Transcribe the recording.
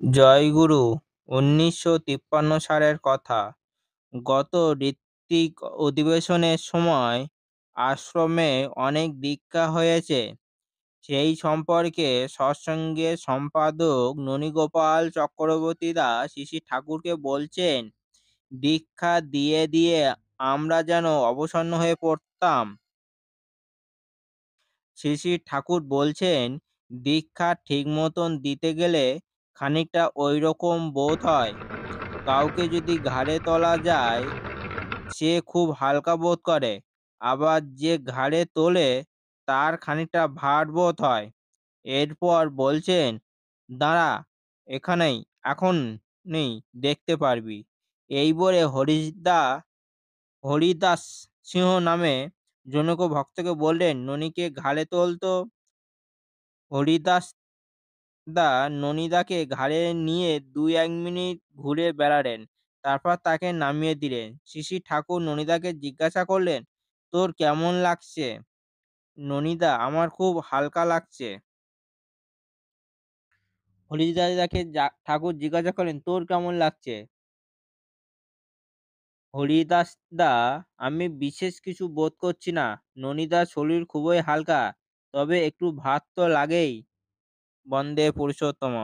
জয়গুরু ১৯৫৩ সালের কথা। গত ঋত্বিক অধিবেশনের সময় আশ্রমে অনেক দীক্ষা হয়েছে। সেই সম্পর্কে সৎসঙ্গের সম্পাদক ননীগোপাল চক্রবর্তী দাস শ্রী ঠাকুরকে বলছেন, দীক্ষা দিয়ে দিয়ে আমরা যেন অবসন্ন হয়ে পড়তাম। শ্রী ঠাকুর বলছেন, দীক্ষা ঠিক মতন দিতে গেলে খানিকটা ওইরকম বোধ হয়। কাউকে যদি ঘাড়ে তোলা যায়, সে খুব হালকা বোধ করে, আবার যে ঘাড়ে তোলে তার খানিকটা ভার বোধ হয়। এরপর বলছেন, দাঁড়া এখানেই, এখন নেই, দেখতে পারবি। এই বলে হরিদাস সিংহ নামে জনৈক ভক্তকে বললেন, ননীকে ঘাড়ে তোলতো। হরিদাস দা ননীদাকে ঘাড়ে নিয়ে ২-১ মিনিট ঘুরে বেড়ালেন, তারপর তাকে নামিয়ে দিলেন। শ্রী ঠাকুর ননীদাকে জিজ্ঞাসা করলেন, তোর কেমন লাগছে? ননীদা, আমার খুব হালকা লাগছে। হরিদাসকে ঠাকুর জিজ্ঞাসা করলেন, তোর কেমন লাগছে? হরিদাসদা, আমি বিশেষ কিছু বোধ করছি না। ননীদার শরীর খুবই হালকা, তবে একটু ভার তো লাগেই। বন্দে পুরুষোত্তম।